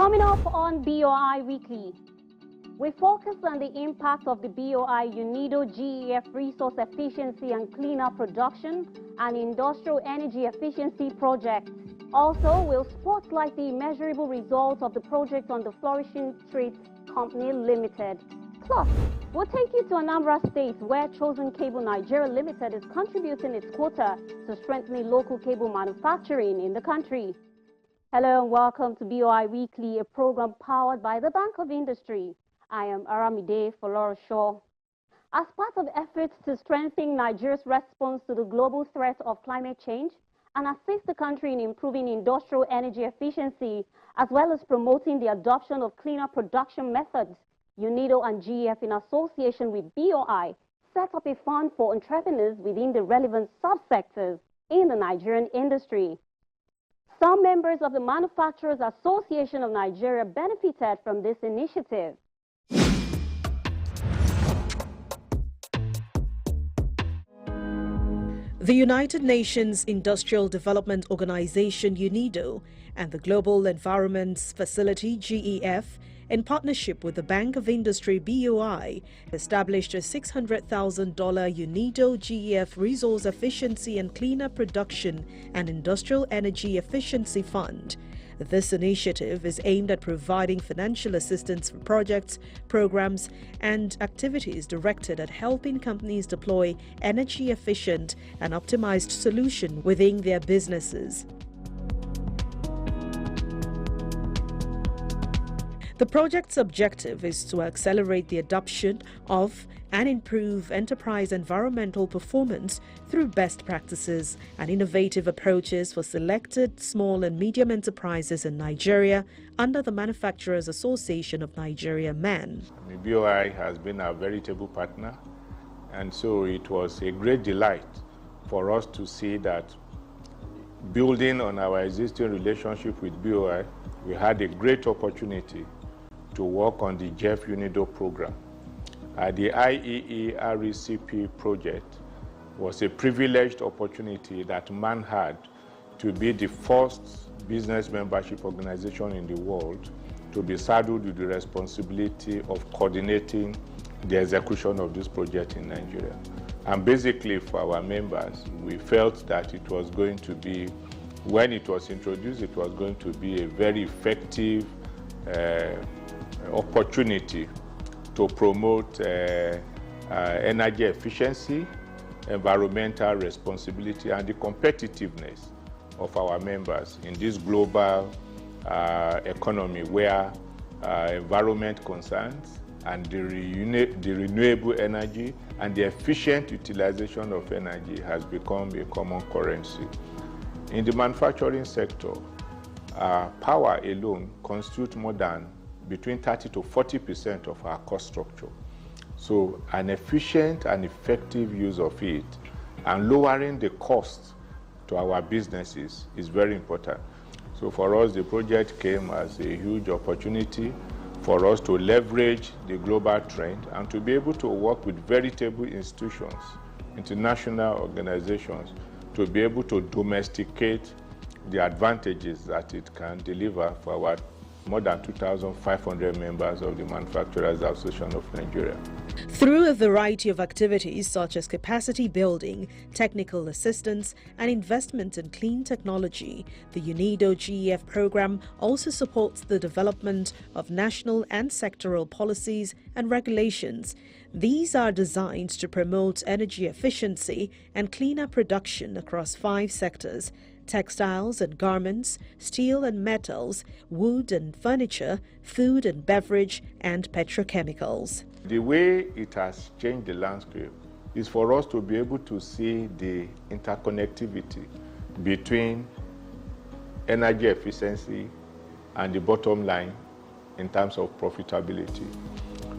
Coming up on BOI Weekly, we focus on the impact of the BOI-UNIDO GEF resource efficiency and cleaner production and industrial energy efficiency project. Also, we'll spotlight the measurable results of the project on the Flourishing Street Company Limited. Plus, we'll take you to Anambra State, where Chosen Cable Nigeria Limited is contributing its quota to strengthening local cable manufacturing in the country. Hello and welcome to BOI Weekly, a program powered by the Bank of Industry. I am Aramide Folorosho. As part of efforts to strengthen Nigeria's response to the global threat of climate change and assist the country in improving industrial energy efficiency, as well as promoting the adoption of cleaner production methods, UNIDO and GEF, in association with BOI, set up a fund for entrepreneurs within the relevant subsectors in the Nigerian industry. Some members of the Manufacturers Association of Nigeria benefited from this initiative. The United Nations Industrial Development Organization UNIDO and the Global Environment Facility GEF, in partnership with the Bank of Industry BOI, established a $600,000 UNIDO GEF Resource Efficiency and Cleaner Production and Industrial Energy Efficiency Fund. This initiative is aimed at providing financial assistance for projects, programs, and activities directed at helping companies deploy energy-efficient and optimized solutions within their businesses. The project's objective is to accelerate the adoption of and improve enterprise environmental performance through best practices and innovative approaches for selected small and medium enterprises in Nigeria under the Manufacturers Association of Nigeria (MAN). BOI has been a veritable partner, and so it was a great delight for us to see that, building on our existing relationship with BOI, we had a great opportunity to work on the GEF-UNIDO program. The IEE RECP project was a privileged opportunity that MAN had to be the first business membership organization in the world to be saddled with the responsibility of coordinating the execution of this project in Nigeria. And basically, for our members, we felt that it was going to be, when it was introduced, it was going to be a very effective opportunity to promote energy efficiency, environmental responsibility, and the competitiveness of our members in this global economy where environment concerns and the renewable energy and the efficient utilization of energy has become a common currency. In the manufacturing sector, power alone constitutes more than between 30 to 40% of our cost structure. So an efficient and effective use of it and lowering the cost to our businesses is very important. So for us, the project came as a huge opportunity for us to leverage the global trend and to be able to work with veritable institutions, international organizations, to be able to domesticate the advantages that it can deliver for our more than 2,500 members of the Manufacturers Association of Nigeria. Through a variety of activities such as capacity building, technical assistance, and investment in clean technology, the UNIDO GEF program also supports the development of national and sectoral policies and regulations. These are designed to promote energy efficiency and cleaner production across 5 sectors: textiles and garments, steel and metals, wood and furniture, food and beverage, and petrochemicals. The way it has changed the landscape is for us to be able to see the interconnectivity between energy efficiency and the bottom line in terms of profitability.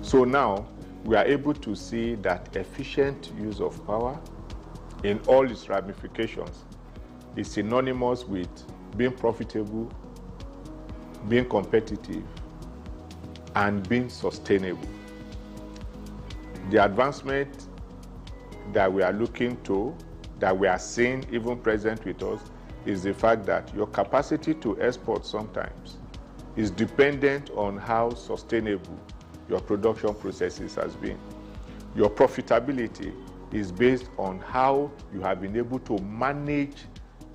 So now we are able to see that efficient use of power in all its ramifications is synonymous with being profitable, being competitive, and being sustainable. The advancement that we are looking to, that we are seeing even present with us, is the fact that your capacity to export sometimes is dependent on how sustainable your production processes has been. Your profitability is based on how you have been able to manage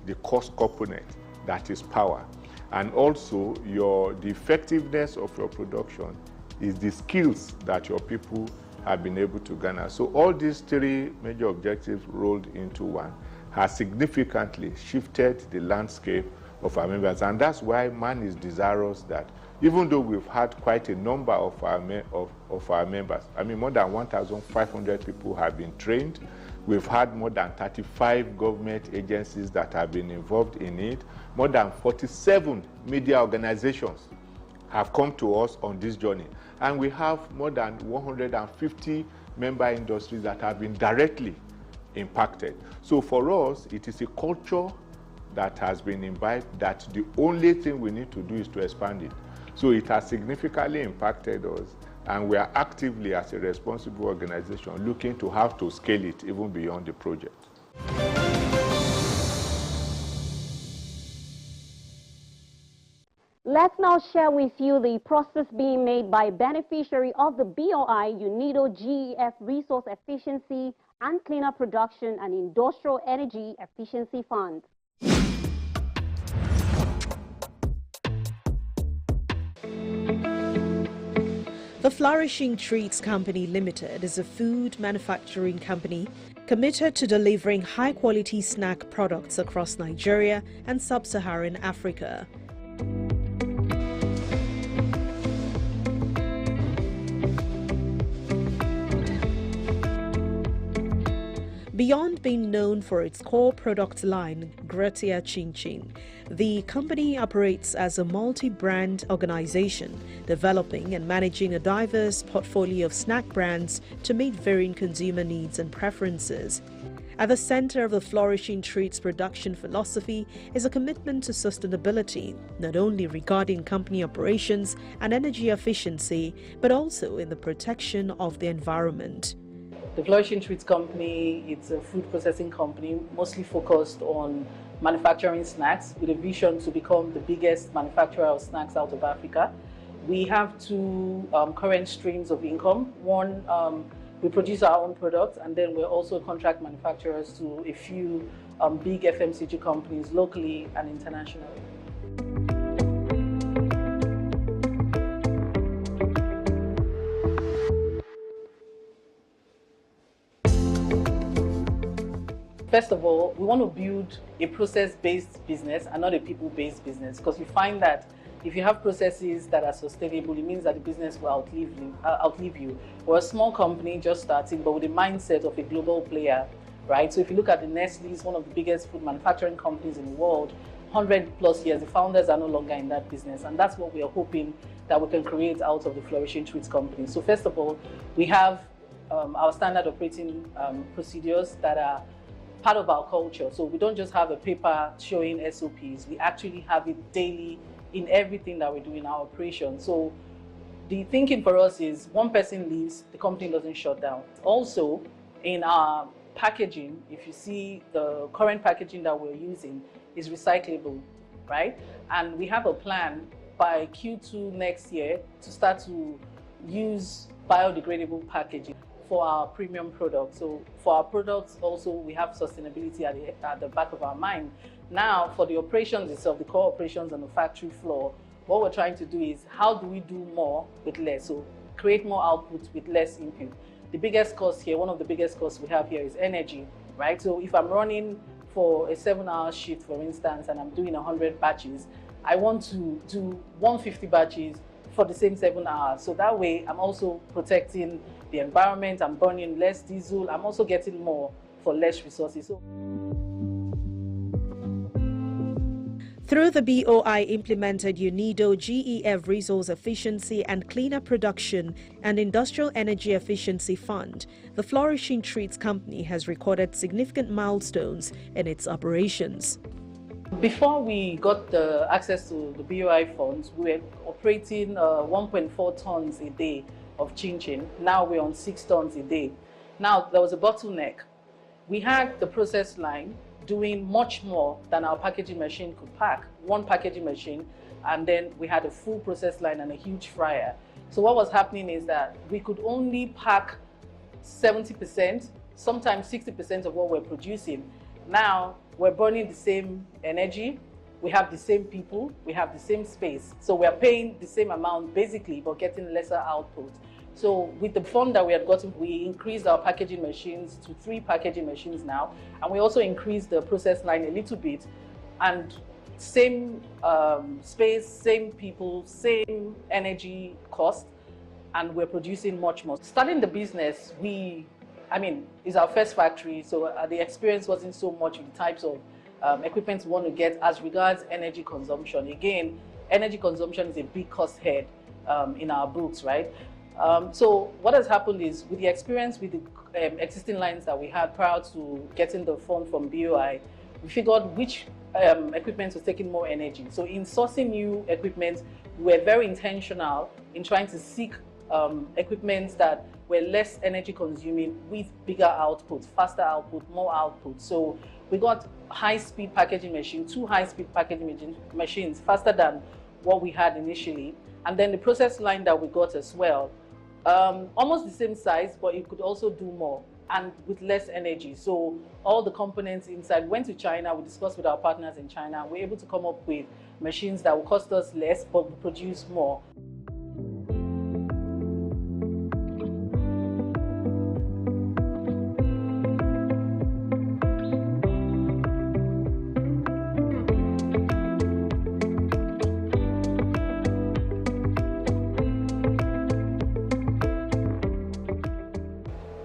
the cost component, that is power. And also the effectiveness of your production is the skills that your people have been able to garner. So all these three major objectives rolled into one has significantly shifted the landscape of our members. And that's why MAN is desirous that even though we've had quite a number of our members, I mean more than 1,500 people have been trained. We've had more than 35 government agencies that have been involved in it. More than 47 media organizations have come to us on this journey. And we have more than 150 member industries that have been directly impacted. So for us, it is a culture that has been imbibed that the only thing we need to do is to expand it. So it has significantly impacted us, and we are actively, as a responsible organization, looking to how to scale it even beyond the project. Let's now share with you the process being made by beneficiary of the BOI-UNIDO GEF Resource Efficiency and Cleaner Production and Industrial Energy Efficiency Fund. The Flourishing Treats Company Limited is a food manufacturing company committed to delivering high-quality snack products across Nigeria and sub-Saharan Africa. Beyond being known for its core product line, Gratia Chin Chin, the company operates as a multi-brand organization, developing and managing a diverse portfolio of snack brands to meet varying consumer needs and preferences. At the center of the Flourishing Treats production philosophy is a commitment to sustainability, not only regarding company operations and energy efficiency, but also in the protection of the environment. The Flourishing Treats Company, it's a food processing company mostly focused on manufacturing snacks with a vision to become the biggest manufacturer of snacks out of Africa. We have two current streams of income. One, we produce our own products, and then we're also contract manufacturers to a few big FMCG companies locally and internationally. First of all, we want to build a process-based business and not a people-based business, because you find that if you have processes that are sustainable, it means that the business will outlive you. We're a small company just starting, but with the mindset of a global player, right? So if you look at the Nestle's, one of the biggest food manufacturing companies in the world, 100+ years, the founders are no longer in that business, and that's what we are hoping that we can create out of the Flourishing Treats Company. So first of all, we have our standard operating procedures that are part of our culture. So we don't just have a paper showing SOPs, we actually have it daily in everything that we do in our operation. So the thinking for us is one person leaves, the company doesn't shut down. Also, in our packaging, if you see the current packaging that we're using is recyclable, right? And we have a plan by Q2 next year to start to use biodegradable packaging for our premium products. So for our products also, we have sustainability at the back of our mind. Now for the operations itself, the core operations on the factory floor, what we're trying to do is how do we do more with less? So create more output with less input. The biggest cost here, one of the biggest costs we have here is energy, right? So if I'm running for a 7-hour shift, for instance, and I'm doing 100 batches, I want to do 150 batches for the same 7 hours. So that way I'm also protecting the environment, I'm burning less diesel, I'm also getting more for less resources. Through the BOI-implemented UNIDO GEF Resource Efficiency and Cleaner Production and Industrial Energy Efficiency Fund, the Flourishing Treats Company has recorded significant milestones in its operations. Before we got the access to the BOI funds, we were operating 1.4 tons a day of chin-chin. Now we're on 6 tons a day. Now there was a bottleneck. We had the process line, doing much more than our packaging machine could pack. One packaging machine, and then we had a full process line and a huge fryer. So what was happening is that we could only pack 70%, sometimes 60% of what we're producing. Now we're burning the same energy, we have the same people, we have the same space. So we're paying the same amount basically, but getting lesser output. So with the fund that we had gotten, we increased our packaging machines to 3 packaging machines now, and we also increased the process line a little bit, and same space, same people, same energy cost, and we're producing much more. Starting the business, it's our first factory, so the experience wasn't so much with the types of equipment we want to get as regards energy consumption. Again, energy consumption is a big cost head in our books, right? So what has happened is, with the experience with the existing lines that we had prior to getting the fund from BOI, we figured which equipment was taking more energy. So in sourcing new equipment, we were very intentional in trying to seek equipment that were less energy consuming with bigger output, faster output, more output. So we got high-speed packaging machine, 2 high-speed packaging machines, faster than what we had initially. And then the process line that we got as well, almost the same size, but it could also do more and with less energy. So all the components inside went to China. We discussed with our partners in China. We're able to come up with machines that will cost us less, but will produce more.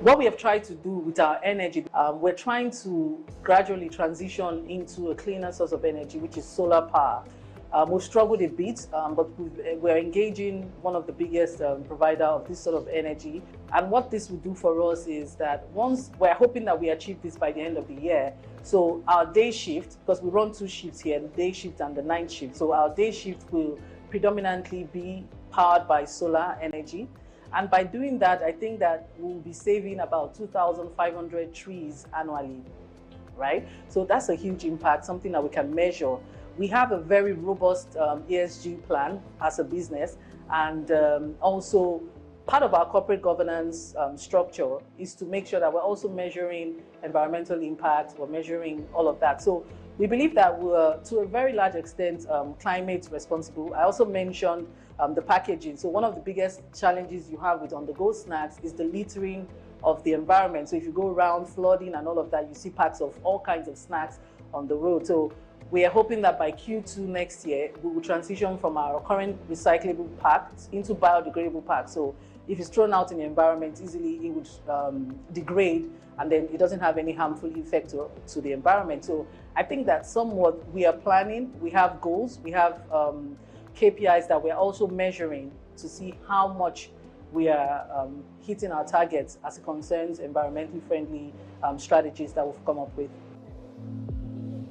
What we have tried to do with our energy, we're trying to gradually transition into a cleaner source of energy, which is solar power. We've struggled a bit, but we're engaging one of the biggest provider of this sort of energy. And what this will do for us is that once we're hoping that we achieve this by the end of the year. So our day shift, because we run 2 shifts here, the day shift and the night shift. So our day shift will predominantly be powered by solar energy. And by doing that, I think that we'll be saving about 2,500 trees annually, right? So that's a huge impact, something that we can measure. We have a very robust ESG plan as a business, and also part of our corporate governance structure is to make sure that we're also measuring environmental impact, we're measuring all of that. So we believe that we're, to a very large extent, climate responsible. I also mentioned the packaging. So one of the biggest challenges you have with on-the-go snacks is the littering of the environment. So if you go around flooding and all of that, you see packs of all kinds of snacks on the road. So we are hoping that by Q2 next year, we will transition from our current recyclable packs into biodegradable packs. So if it's thrown out in the environment easily, it would degrade, and then it doesn't have any harmful effect to the environment. So I think that somewhat we are planning, we have goals, we have KPIs that we're also measuring to see how much we are hitting our targets as it concerns environmentally friendly strategies that we've come up with.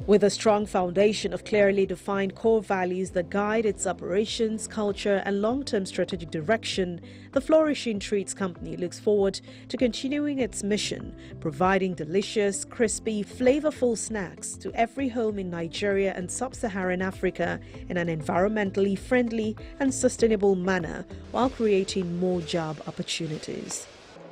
With a strong foundation of clearly defined core values that guide its operations, culture and long-term strategic direction, the Flourishing Treats Company looks forward to continuing its mission, providing delicious, crispy, flavorful snacks to every home in Nigeria and sub-Saharan Africa in an environmentally friendly and sustainable manner, while creating more job opportunities.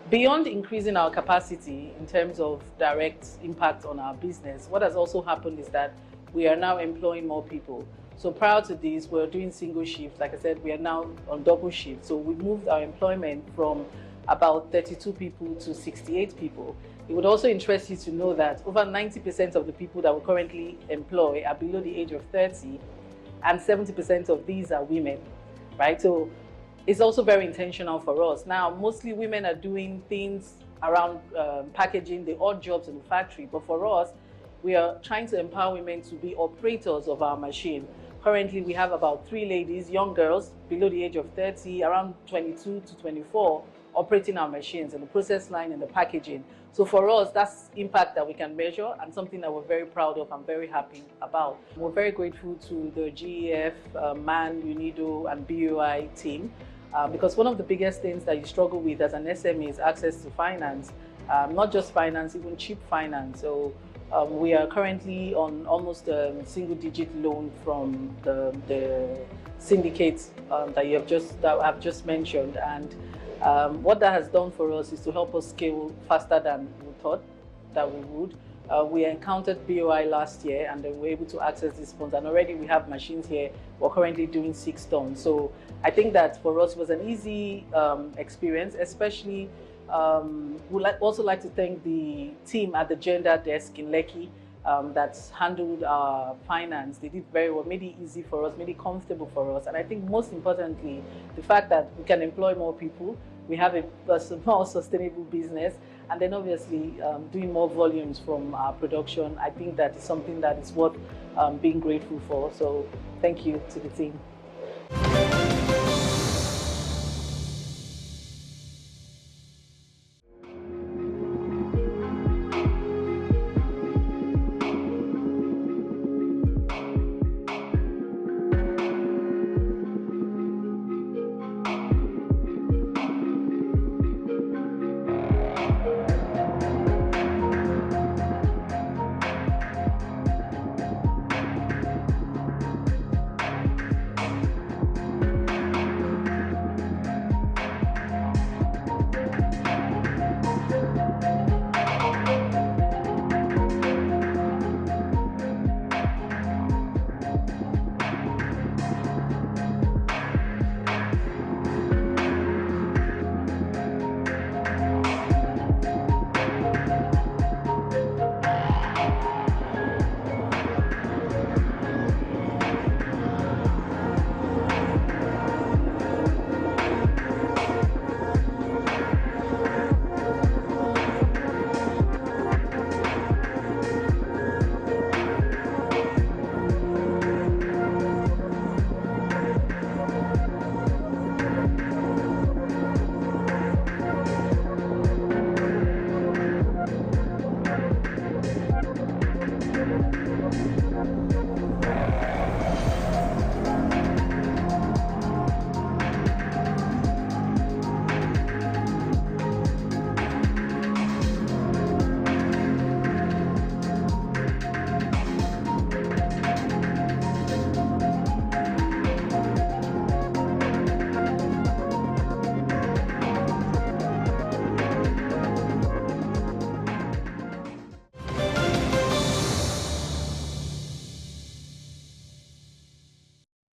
Beyond increasing our capacity in terms of direct impact on our business, what has also happened is that we are now employing more people. So prior to this, we were doing single shifts. Like I said, we are now on double shift. So we moved our employment from about 32 people to 68 people. It would also interest you to know that over 90% of the people that we currently employ are below the age of 30, and 70% of these are women, right? So it's also very intentional for us. Now, mostly women are doing things around packaging, the odd jobs in the factory. But for us, we are trying to empower women to be operators of our machine. Currently, we have about 3 ladies, young girls, below the age of 30, around 22 to 24, operating our machines in the process line and the packaging. So for us, that's impact that we can measure and something that we're very proud of and very happy about. We're very grateful to the GEF, MAN, UNIDO, and BOI team. Because one of the biggest things that you struggle with as an SME is access to finance, not just finance, even cheap finance. So We are currently on almost a single-digit loan from the syndicates that I've just mentioned, and what that has done for us is to help us scale faster than we thought that we would. We encountered BOI last year, and then we were able to access these funds, and already we have machines here. We're currently doing 6 tons. So I think that for us it was an easy experience, especially. We'd also like to thank the team at the gender desk in Lekki that's handled our finance. They did very well, made it easy for us, made it comfortable for us. And I think most importantly, the fact that we can employ more people, we have a more sustainable business, and then obviously doing more volumes from our production. I think that is something that is worth being grateful for. So thank you to the team.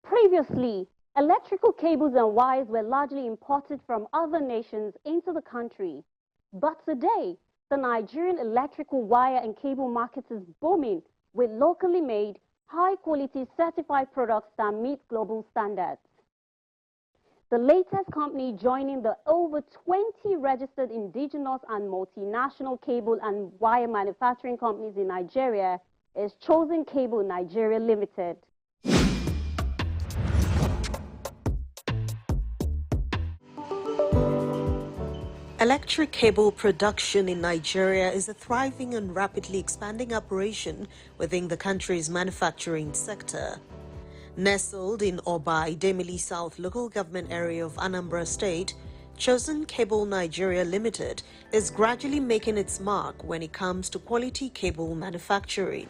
Previously, electrical cables and wires were largely imported from other nations into the country. But today, the Nigerian electrical wire and cable market is booming with locally made, high-quality certified products that meet global standards. The latest company joining the over 20 registered indigenous and multinational cable and wire manufacturing companies in Nigeria is Chosen Cable Nigeria Limited. Electric cable production in Nigeria is a thriving and rapidly expanding operation within the country's manufacturing sector. Nestled in Oba Idemili South local government area of Anambra State, Chosen Cable Nigeria Limited is gradually making its mark when it comes to quality cable manufacturing.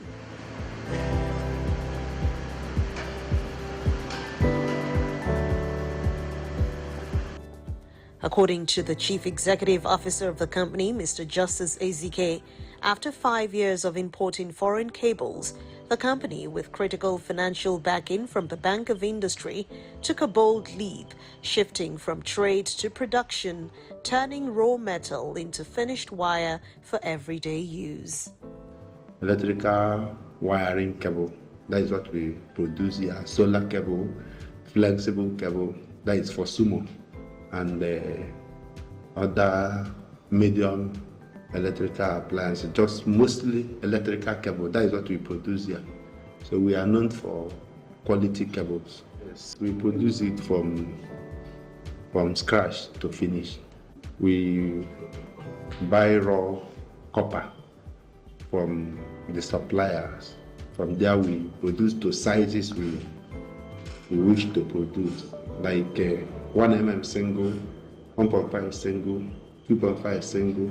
According to the Chief Executive Officer of the company, Mr. Justice Ezike, after 5 years of importing foreign cables, the company, with critical financial backing from the Bank of Industry, took a bold leap, shifting from trade to production, turning raw metal into finished wire for everyday use. Electrical wiring cable, that is what we produce here. Solar cable, flexible cable, that is for sumo, and other medium electrical appliances, just mostly electrical cable. That is what we produce here. So we are known for quality cables. Yes. We produce it from scratch to finish. We buy raw copper from the suppliers. From there we produce to sizes we wish to produce, like 1 mm single, 1.5 single, 2.5 single,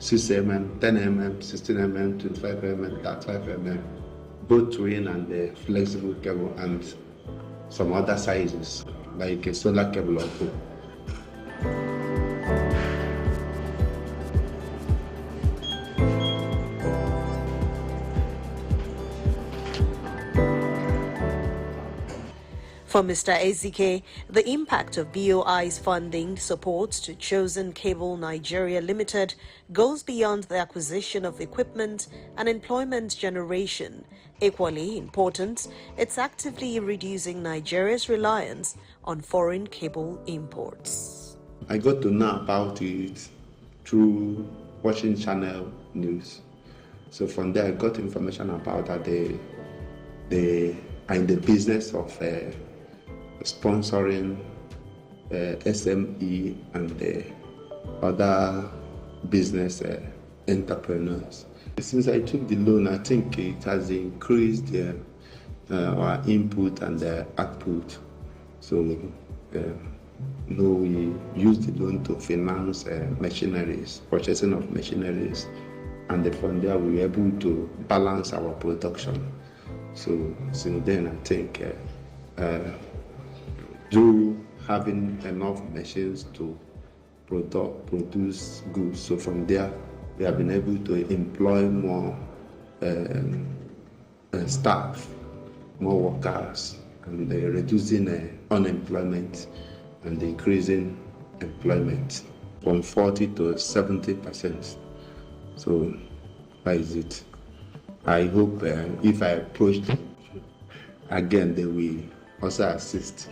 6 mm, 10 mm, 16 mm, 25 mm, 35 mm, both twin and the flexible cable, and some other sizes like a solar cable or two. For Mr. Ezike, the impact of BOI's funding support to Chosen Cable Nigeria Limited goes beyond the acquisition of equipment and employment generation. Equally important, it's actively reducing Nigeria's reliance on foreign cable imports. I got to know about it through watching channel news. So from there, I got information about that they are in the business of sponsoring SME and other business entrepreneurs. Since I took the loan, I think it has increased our input and output. So we use the loan to finance machineries, purchasing of machineries, and from there we were able to balance our production. So since then, I think through having enough machines to produce goods, so from there we have been able to employ more staff, more workers, and reducing unemployment and increasing employment from 40 to 70%. So that is it. I hope if I approach them again, they will also assist.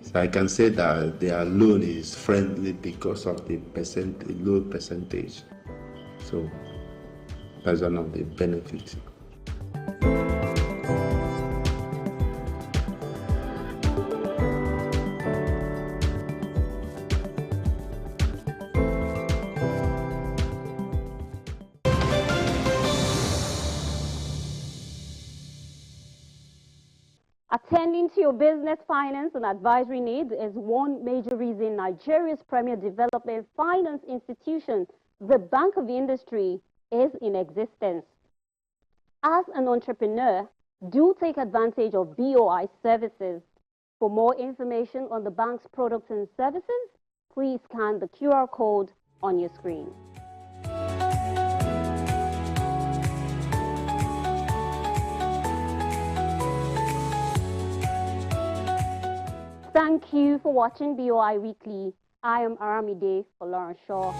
So I can say that their loan is friendly because of the low percentage. So that's one of the benefits. Attending to your business, finance, and advisory needs is one major reason Nigeria's premier development finance institution, the Bank of Industry, is in existence. As an entrepreneur, do take advantage of BOI services. For more information on the bank's products and services, please scan the QR code on your screen. Thank you for watching BOI Weekly. I am Aramide for Lauren Shaw.